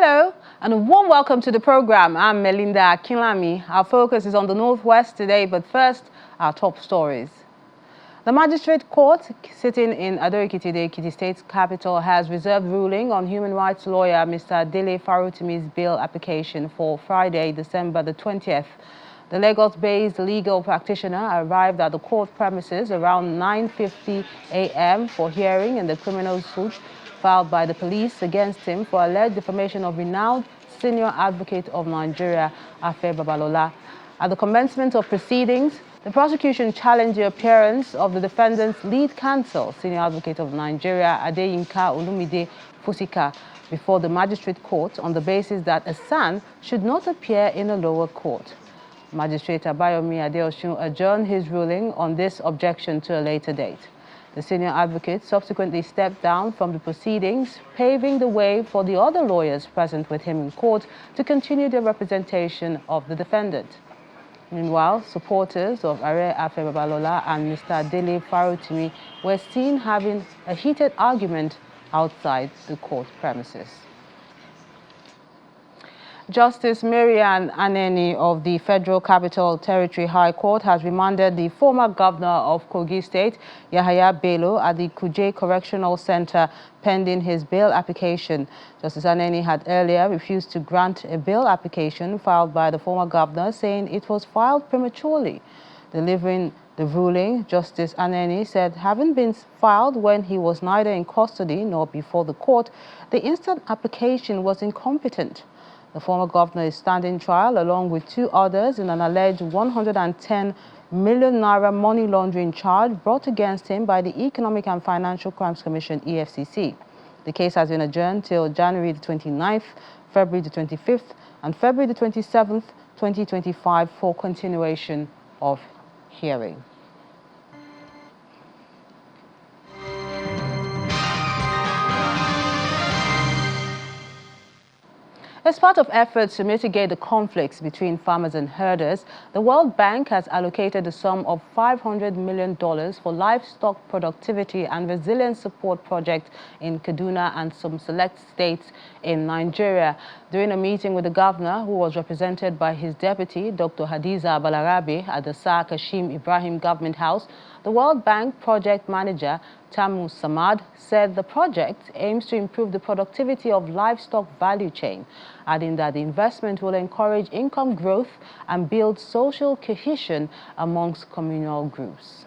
Hello and a warm welcome to the program. I'm Melinda Akinlami. Our focus is on the Northwest today, but first, our top stories. The Magistrate Court sitting in Ado-Ekiti, the Ekiti State capital, has reserved ruling on human rights lawyer Mr. Dele Farotimi's bail application for Friday, December the 20th. The Lagos-based legal practitioner arrived at the court premises around 9:50 a.m. for hearing in the criminal suit filed by the police against him for alleged defamation of renowned senior advocate of Nigeria, Afe Babalola. At the commencement of proceedings, the prosecution challenged the appearance of the defendant's lead counsel, senior advocate of Nigeria, Adeyinka Olumide Fusika, before the magistrate court on the basis that a son should not appear in a lower court. Magistrate Abayomi Adeosun adjourned his ruling on this objection to a later date. The senior advocate subsequently stepped down from the proceedings, paving the way for the other lawyers present with him in court to continue their representation of the defendant. Meanwhile, supporters of Are Afe Babalola and Mr. Dele Farotimi were seen having a heated argument outside the court premises. Justice Marian Aneni of the Federal Capital Territory High Court has remanded the former governor of Kogi State, Yahaya Bello, at the Kuje Correctional Center pending his bail application. Justice Aneni had earlier refused to grant a bail application filed by the former governor, saying it was filed prematurely. Delivering the ruling, Justice Aneni said having been filed when he was neither in custody nor before the court, the instant application was incompetent. The former governor is standing trial along with two others in an alleged 110 million naira money laundering charge brought against him by the Economic and Financial Crimes Commission, EFCC. The case has been adjourned till January the 29th, February the 25th, and February the 27th, 2025 for continuation of hearing. As part of efforts to mitigate the conflicts between farmers and herders, the World Bank has allocated a sum of $500 million for livestock productivity and resilience support project in Kaduna and some select states in Nigeria. During a meeting with the governor, who was represented by his deputy, Dr. Hadiza Balarabe, at the Sir Kashim Ibrahim Government House, the World Bank project manager, Tamu Samad, said the project aims to improve the productivity of livestock value chain, adding that the investment will encourage income growth and build social cohesion amongst communal groups.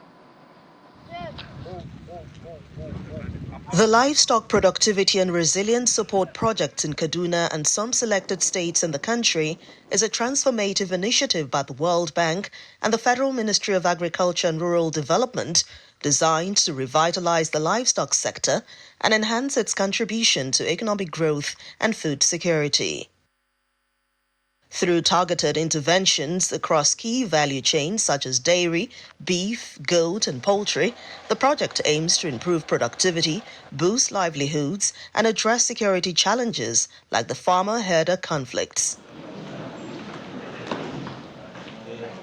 The Livestock Productivity and Resilience Support Project in Kaduna and some selected states in the country is a transformative initiative by the World Bank and the Federal Ministry of Agriculture and Rural Development designed to revitalize the livestock sector and enhance its contribution to economic growth and food security. Through targeted interventions across key value chains such as dairy, beef, goat, and poultry, the project aims to improve productivity, boost livelihoods, and address security challenges like the farmer-herder conflicts.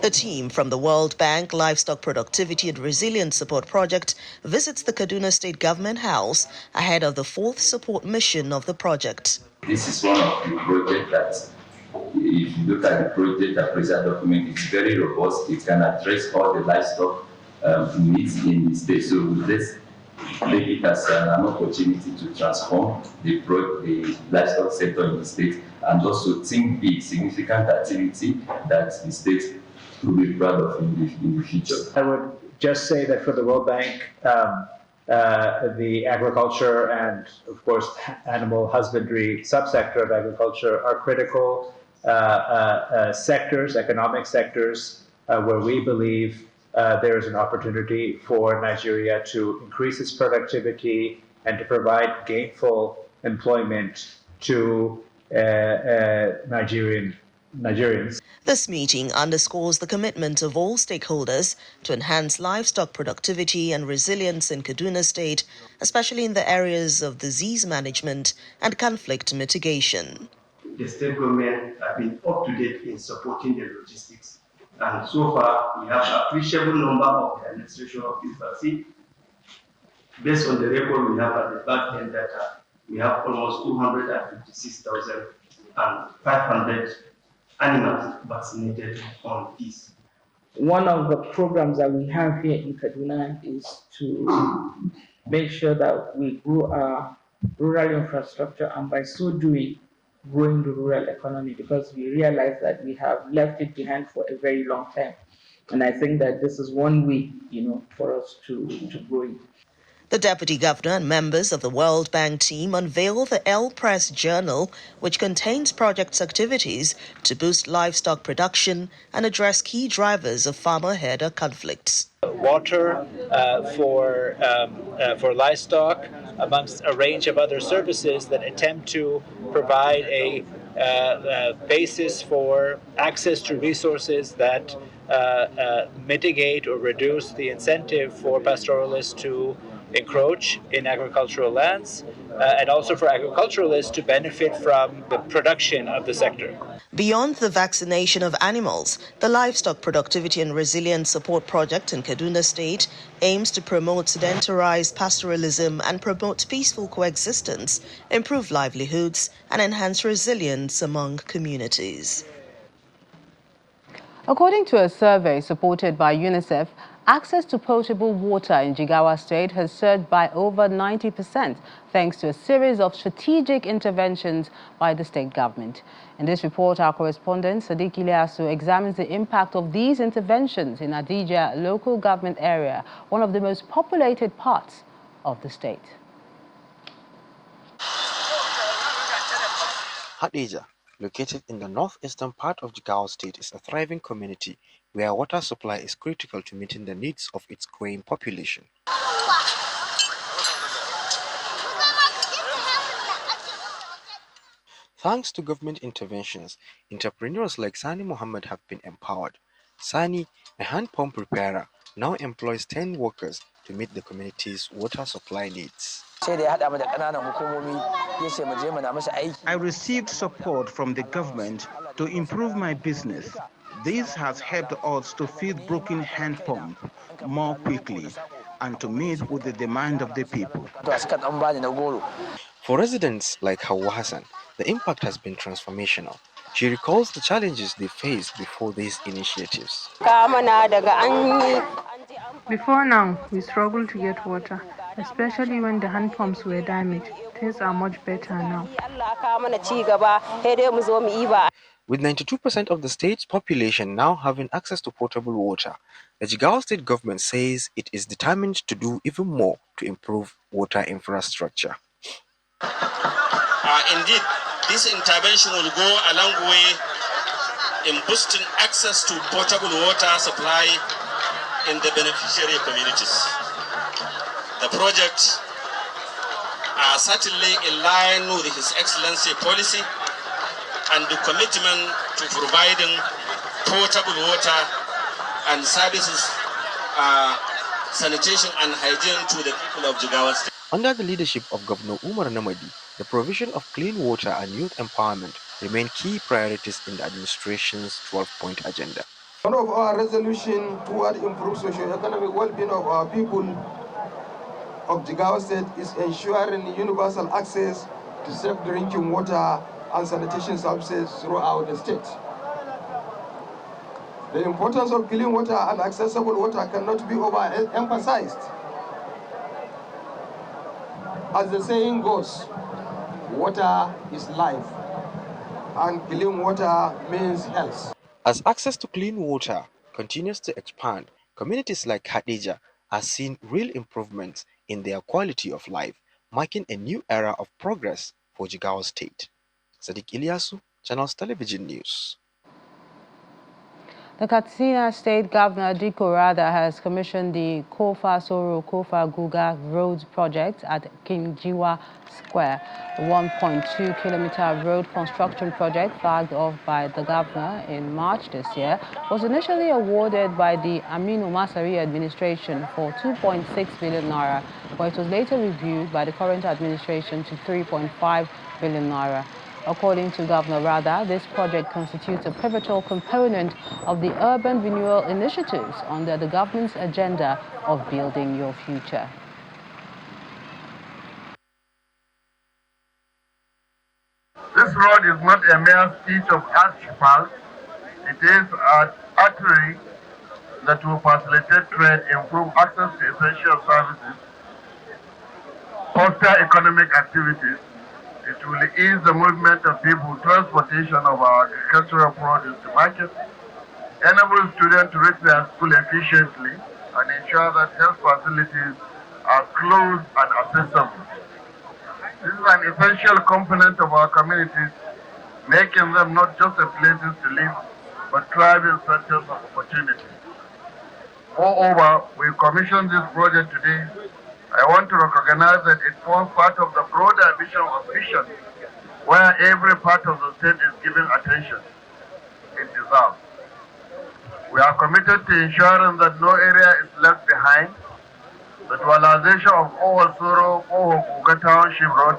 A team from the World Bank Livestock Productivity and Resilience Support Project visits the Kaduna State Government House ahead of the 4th support mission of the project. This is one of the projects that, if you look at the project, the present document, it's very robust. It can address all the livestock needs in the state. So let's make it as an opportunity to transform the livestock sector in the state and also think big, significant activity that the state will be proud of in the future. I would just say that for the World Bank, the agriculture and, of course, animal husbandry subsector of agriculture are critical sectors, economic sectors, where we believe there is an opportunity for Nigeria to increase its productivity and to provide gainful employment to Nigerians. This meeting underscores the commitment of all stakeholders to enhance livestock productivity and resilience in Kaduna State, especially in the areas of disease management and conflict mitigation. The state government have been up to date in supporting the logistics, and so far we have an appreciable number of the administration of this vaccine. Based on the record we have at the back end data, we have almost 256,000 and 500 animals vaccinated on this. One of the programs that we have here in Kaduna is to make sure that we grow our rural infrastructure, and by so doing, growing the rural economy, because we realize that we have left it behind for a very long time. And I think that this is one way, for us to grow it. The Deputy Governor and members of the World Bank team unveiled the El Press Journal, which contains projects activities to boost livestock production and address key drivers of farmer-herder conflicts. Water for livestock, amongst a range of other services that attempt to provide a basis for access to resources that mitigate or reduce the incentive for pastoralists to encroach in agricultural lands, and also for agriculturalists to benefit from the production of the sector. Beyond the vaccination of animals, the Livestock Productivity and Resilience Support Project in Kaduna State aims to promote sedentarized pastoralism and promote peaceful coexistence, improve livelihoods, and enhance resilience among communities. According to a survey supported by UNICEF, access to potable water in Jigawa State has surged by over 90% thanks to a series of strategic interventions by the state government. In this report, our correspondent Sadiq Ilyasu examines the impact of these interventions in Adija local government area, one of the most populated parts of the state. Hadija, located in the northeastern part of Jigawa State, is a thriving community where water supply is critical to meeting the needs of its growing population. Thanks to government interventions, entrepreneurs like Sani Muhammad have been empowered. Sani, a hand pump repairer, now employs 10 workers to meet the community's water supply needs. I received support from the government to improve my business. This has helped us to feed broken hand pump more quickly and to meet with the demand of the people. For residents like Hawa Hassan, the impact has been transformational. She recalls the challenges they faced before these initiatives. Before now, we struggled to get water, especially when the hand pumps were damaged. Things are much better now. With 92% of the state's population now having access to potable water, the Jigawa state government says it is determined to do even more to improve water infrastructure. Indeed, this intervention will go a long way in boosting access to potable water supply in the beneficiary communities. The projects are certainly in line with His Excellency policy and the commitment to providing potable water and services, sanitation and hygiene to the people of Jigawa State. Under the leadership of Governor Umar Namadi, the provision of clean water and youth empowerment remain key priorities in the administration's 12-point agenda. One of our resolutions toward improved socio-economic well-being of our people of Jigawa State is ensuring universal access to safe drinking water and sanitation services throughout the state. The importance of clean water and accessible water cannot be overemphasized. As the saying goes, water is life, and clean water means health. As access to clean water continues to expand, communities like Hadija are seeing real improvements in their quality of life, marking a new era of progress for Jigawa State. Sadiq Ilyasu, Channels Television News. The Katsina State Governor Diko Rada has commissioned the Kofa Soro Kofa Guga Road project at Kinjiwa Square. The 1.2-kilometer road construction project flagged off by the governor in March this year was initially awarded by the Aminu Masari administration for 2.6 billion naira, but it was later reviewed by the current administration to 3.5 billion naira. According to Governor Rada, this project constitutes a pivotal component of the urban renewal initiatives under the government's agenda of building your future. The This road is not a mere stitch of asphalt. It is an artery that will facilitate trade, improve access to essential services, foster economic activities. It will ease the movement of people, transportation of our agricultural produce to market, enable students to reach their school efficiently, and ensure that health facilities are close and accessible. This is an essential component of our communities, making them not just a places to live, but thriving centers of opportunity. Moreover, we commissioned this project today. I want to recognize that it forms part of the broader vision where every part of the state is given attention it deserves. We are committed to ensuring that no area is left behind. The dualization of Owasuro Ohokuga Township Road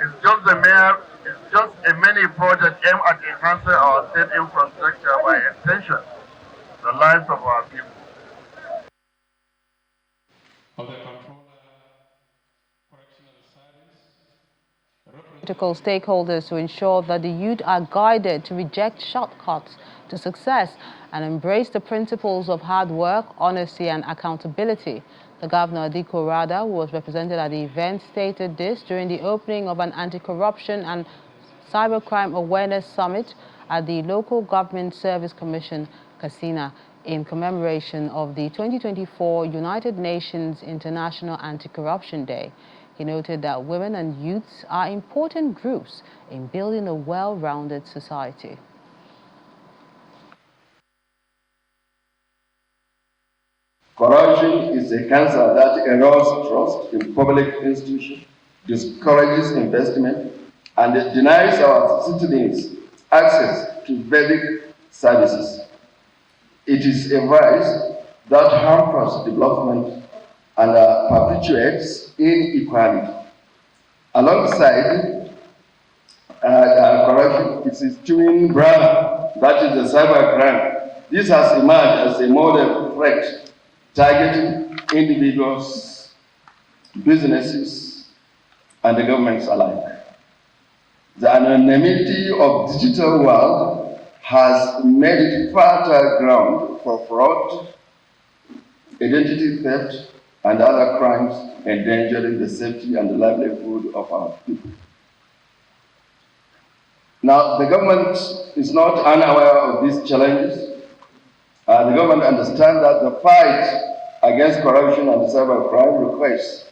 is just a mini project aimed at enhancing our state infrastructure by extension, the lives of our people. Political stakeholders to ensure that the youth are guided to reject shortcuts to success and embrace the principles of hard work, honesty and accountability. The Governor Diko Rada, who was represented at the event, stated this during the opening of an anti-corruption and cybercrime awareness summit at the Local Government Service Commission, Katsina, in commemoration of the 2024 United Nations International Anti-Corruption Day. He noted that women and youths are important groups in building a well-rounded society. Corruption is a cancer that erodes trust in public institutions, discourages investment, and it denies our citizens access to basic services. It is a vice that hampers development and perpetuates inequality. Alongside corruption, it's its twin brother, that is the cybercrime. This has emerged as a model threat targeting individuals, businesses, and the governments alike. The anonymity of the digital world has made it fertile ground for fraud, identity theft, and other crimes endangering the safety and the livelihood of our people. Now, the government is not unaware of these challenges. The government understands that the fight against corruption and cybercrime requires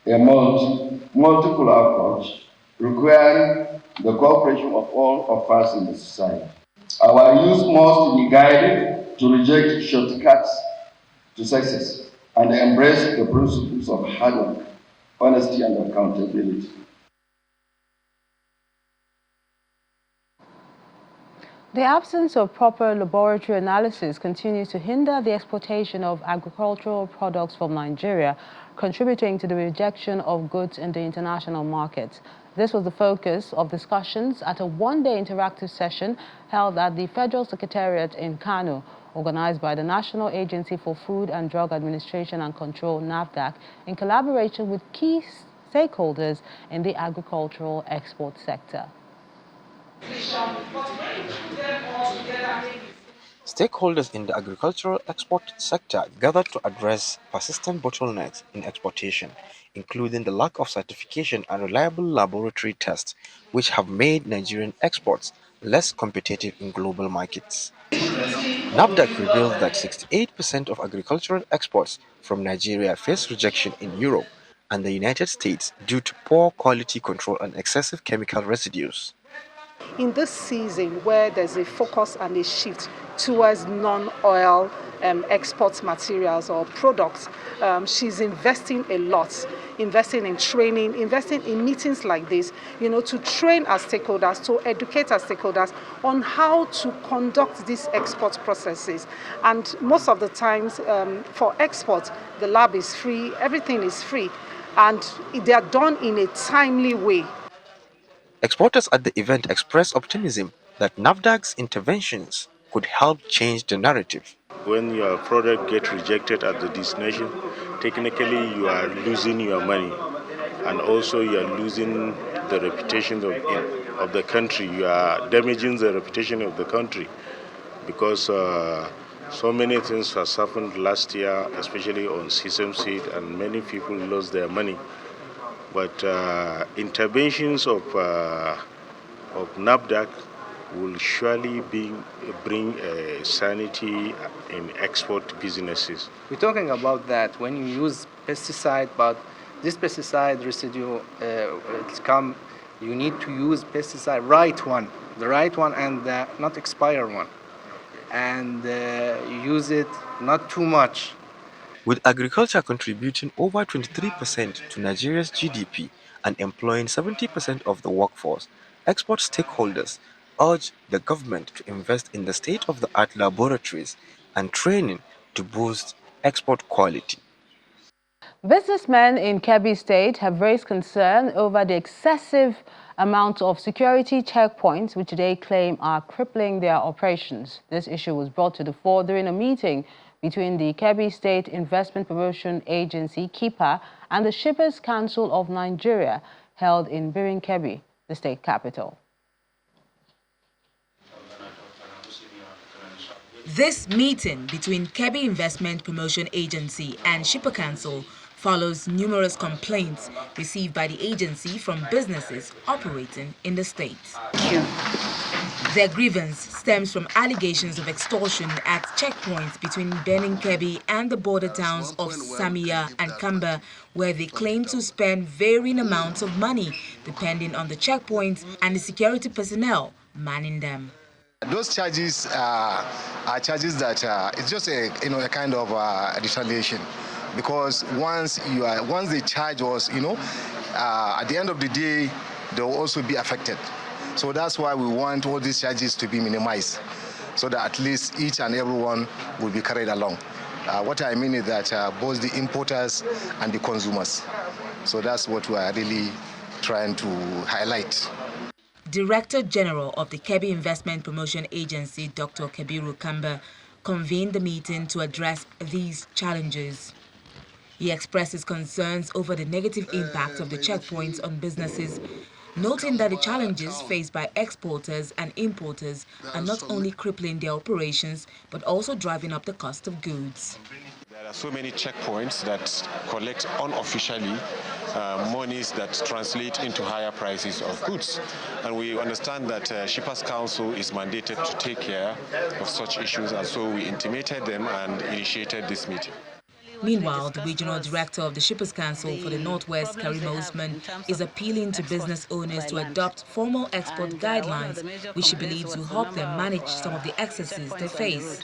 a multiple approach, requiring the cooperation of all of us in the society. Our youth must be guided to reject shortcuts to success and embrace the principles of hard work, honesty, and accountability. The absence of proper laboratory analysis continues to hinder the exportation of agricultural products from Nigeria, contributing to the rejection of goods in the international market. This was the focus of discussions at a one-day interactive session held at the Federal Secretariat in Kano, organized by the National Agency for Food and Drug Administration and Control, NAFDAC, in collaboration with key stakeholders in the agricultural export sector. Stakeholders in the agricultural export sector gathered to address persistent bottlenecks in exportation, including the lack of certification and reliable laboratory tests, which have made Nigerian exports less competitive in global markets. NAFDAC reveals that 68% of agricultural exports from Nigeria face rejection in Europe and the United States due to poor quality control and excessive chemical residues. In this season where there's a focus and a shift towards non-oil export materials or products, she's investing a lot, investing in training, investing in meetings like this, to train our stakeholders, to educate our stakeholders on how to conduct these export processes. And most of the times for export, the lab is free, everything is free, and they are done in a timely way. Exporters at the event expressed optimism that NAFDAC's interventions could help change the narrative. When your product gets rejected at the destination, technically you are losing your money, and also you are losing the reputation of the country. You are damaging the reputation of the country because so many things has happened last year, especially on sesame seed, and many people lost their money. But interventions of NAFDAC will surely bring sanity in export businesses. We're talking about that when you use pesticide, but this pesticide residue, you need to use pesticide, the right one and the not expired one. And use it not too much. With agriculture contributing over 23% to Nigeria's GDP and employing 70% of the workforce, export stakeholders urge the government to invest in the state-of-the-art laboratories and training to boost export quality. Businessmen in Kebbi State have raised concern over the excessive amount of security checkpoints which they claim are crippling their operations. This issue was brought to the fore during a meeting between the Kebbi State Investment Promotion Agency, KIPA, and the Shippers Council of Nigeria, held in Birin Kebbi, the state capital. This meeting between Kebbi Investment Promotion Agency and Shipper Council follows numerous complaints received by the agency from businesses operating in the state. Their grievance stems from allegations of extortion at checkpoints between Benin Kebbi and the border towns of Samia and Kamba, where they claim to spend varying amounts of money depending on the checkpoints and the security personnel manning them. Those charges are charges that it's just a kind of retaliation, because once they charge us, at the end of the day they will also be affected. So that's why we want all these charges to be minimized, so that at least each and everyone will be carried along. What I mean is that both the importers and the consumers. So that's what we are really trying to highlight. Director General of the Kebbi Investment Promotion Agency, Dr. Kabiru Kamba, convened the meeting to address these challenges. He expresses concerns over the negative impact of the checkpoints on businesses, noting that the challenges faced by exporters and importers are not only crippling their operations, but also driving up the cost of goods. There are so many checkpoints that collect unofficially monies that translate into higher prices of goods. And we understand that Shippers Council is mandated to take care of such issues, and so we intimated them and initiated this meeting. Meanwhile, the regional director of the Shippers Council for the Northwest, Karim Osman, is appealing to business owners to adopt formal export guidelines, which she believes will help them manage some of the excesses they face.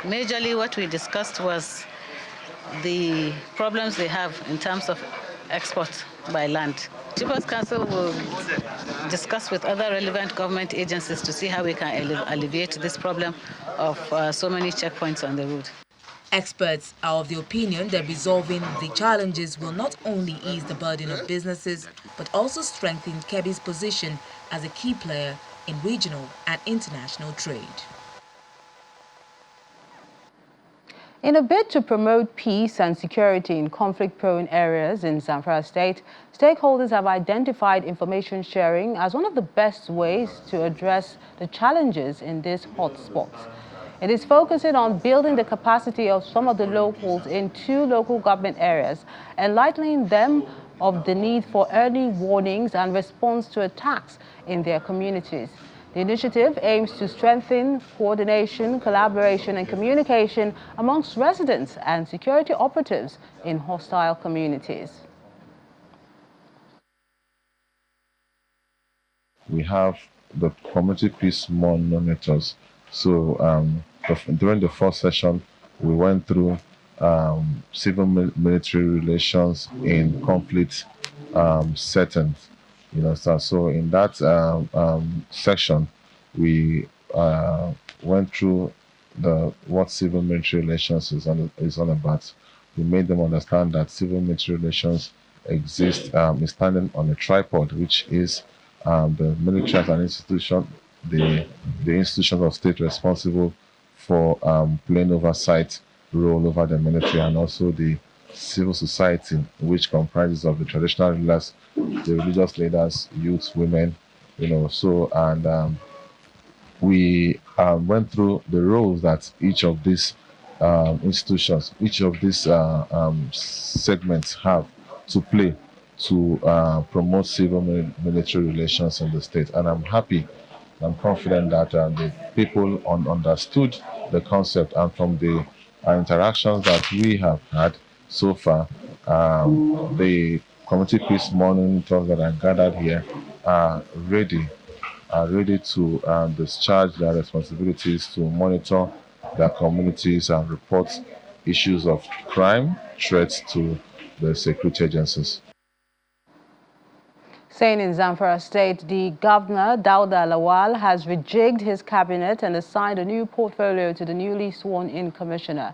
Majorly what we discussed was the problems they have in terms of export by land. Shippers Council will discuss with other relevant government agencies to see how we can alleviate this problem of so many checkpoints on the road. Experts are of the opinion that resolving the challenges will not only ease the burden of businesses, but also strengthen Kebbi's position as a key player in regional and international trade. In a bid to promote peace and security in conflict-prone areas in Zamfara State, stakeholders have identified information sharing as one of the best ways to address the challenges in these hotspots. It is focusing on building the capacity of some of the locals in 2 local government areas, enlightening them of the need for early warnings and response to attacks in their communities. The initiative aims to strengthen coordination, collaboration and communication amongst residents and security operatives in hostile communities. We have the community peace monitors. So during the first session, we went through civil-military relations in conflict settings. So in that section, we went through what civil-military relations is all about. We made them understand that civil-military relations exist, is standing on a tripod, which is the military as an institution, the institutions of state responsible for playing oversight role over the military, and also the civil society, which comprises of the traditional rulers, the religious leaders, youth, women, and we went through the roles that each of these institutions, each of these segments have to play to promote civil military relations in the state. And I'm happy, I'm confident that the people understood the concept, and from the interactions that we have had so far, the community peace monitors that are gathered here are ready to discharge their responsibilities to monitor their communities and report issues of crime, threats to the security agencies. Staying in Zamfara State, the governor, Dauda Lawal, has rejigged his cabinet and assigned a new portfolio to the newly sworn-in commissioner.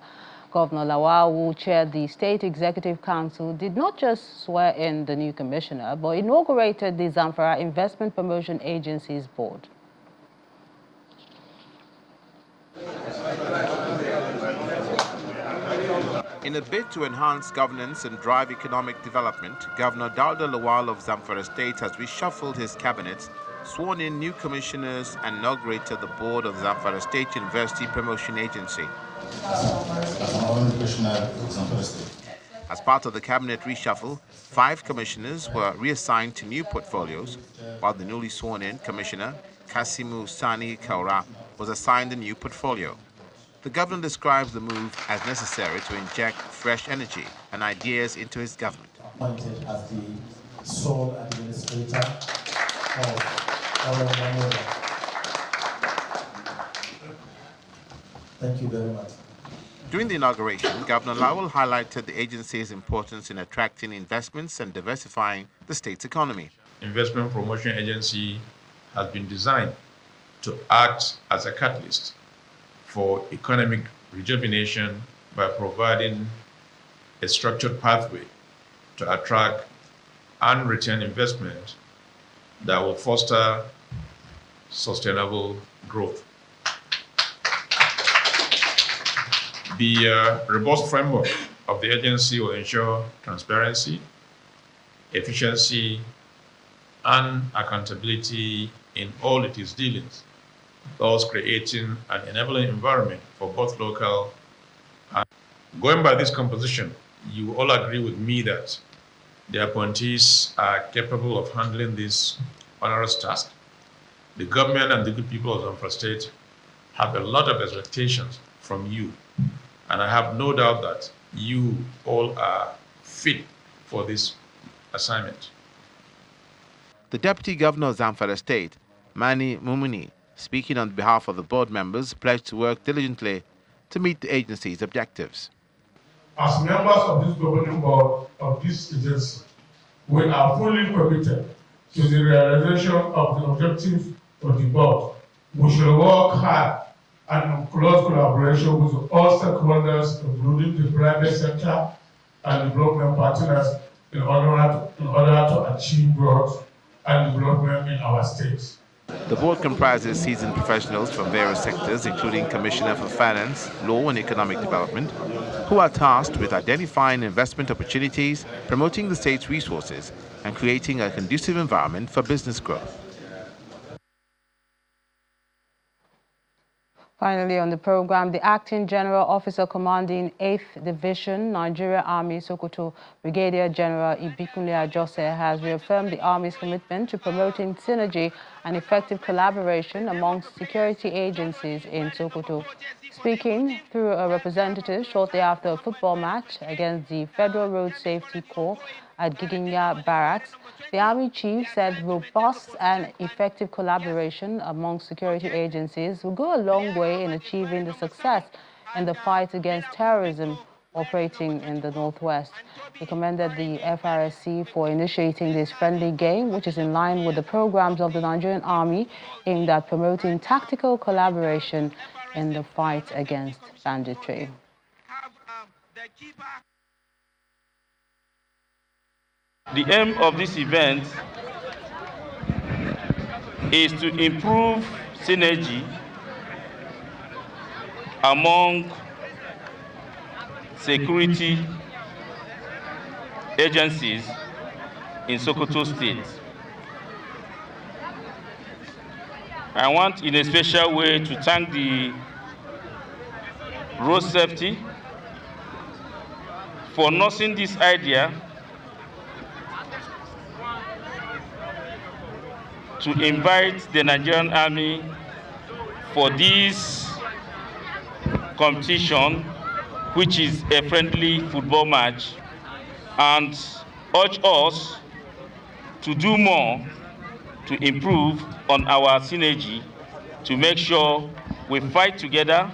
Governor Lawal, who chaired the State Executive Council, did not just swear in the new commissioner, but inaugurated the Zamfara Investment Promotion Agency's board. In a bid to enhance governance and drive economic development, Governor Dauda Lawal of Zamfara State has reshuffled his cabinet, sworn in new commissioners, and inaugurated the board of the Zamfara State University Promotion Agency. As part of the cabinet reshuffle, 5 commissioners were reassigned to new portfolios, while the newly sworn-in commissioner, Kasimu Sani Kaura, was assigned a new portfolio. The governor describes the move as necessary to inject fresh energy and ideas into his government. Appointed as the sole administrator of our. Thank you very much. During the inauguration, Governor Lawal highlighted the agency's importance in attracting investments and diversifying the state's economy. Investment Promotion Agency has been designed to act as a catalyst for economic rejuvenation by providing a structured pathway to attract and retain investment that will foster sustainable growth. The robust framework of the agency will ensure transparency, efficiency, and accountability in all its dealings, thus creating an enabling environment for both local and. Going by this composition, you all agree with me that the appointees are capable of handling this onerous task. The government and the good people of Zamfara State have a lot of expectations from you, and I have no doubt that you all are fit for this assignment. The Deputy Governor of Zamfara State, Mani Mumuni, speaking on behalf of the board members, pledged to work diligently to meet the agency's objectives. As members of this governing board of this agency, we are fully committed to the realization of the objectives of the board. We shall work hard and in close collaboration with all stakeholders, including the private sector and development partners, in order to achieve growth and development in our state. The board comprises seasoned professionals from various sectors, including Commissioner for Finance, Law and Economic Development, who are tasked with identifying investment opportunities, promoting the state's resources, and creating a conducive environment for business growth. Finally on the program, the Acting General Officer Commanding 8th Division, Nigeria Army, Sokoto, Brigadier General Ibikunle Ajose, has reaffirmed the Army's commitment to promoting synergy and effective collaboration amongst security agencies in Sokoto. Speaking through a representative shortly after a football match against the Federal Road Safety Corps at Giginya Barracks, the Army Chief said robust and effective collaboration among security agencies will go a long way in achieving the success in the fight against terrorism operating in the Northwest. He commended the FRSC for initiating this friendly game, which is in line with the programs of the Nigerian Army aimed at promoting tactical collaboration in the fight against banditry. The aim of this event is to improve synergy among security agencies in Sokoto State. I want in a special way to thank the road safety for nursing this idea to invite the Nigerian Army for this competition, which is a friendly football match, and urge us to do more to improve on our synergy to make sure we fight together,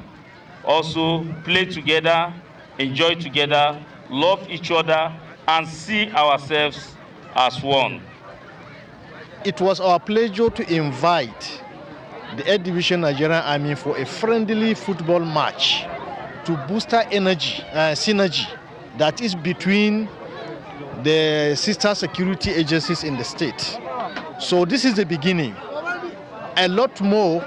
also play together, enjoy together, love each other, and see ourselves as one. It was our pleasure to invite the 8th Division Nigerian Army for a friendly football match to boost our energy, synergy that is between the sister security agencies in the state. So this is the beginning. A lot more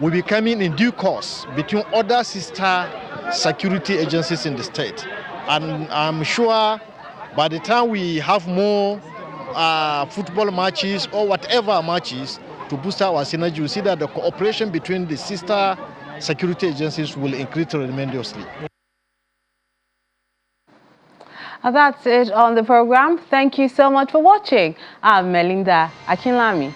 will be coming in due course between other sister security agencies in the state. And I'm sure by the time we have more football matches or whatever matches to boost our synergy, we see that the cooperation between the sister security agencies will increase tremendously. And that's it on the program. Thank you so much for watching. I'm Melinda Akinlami.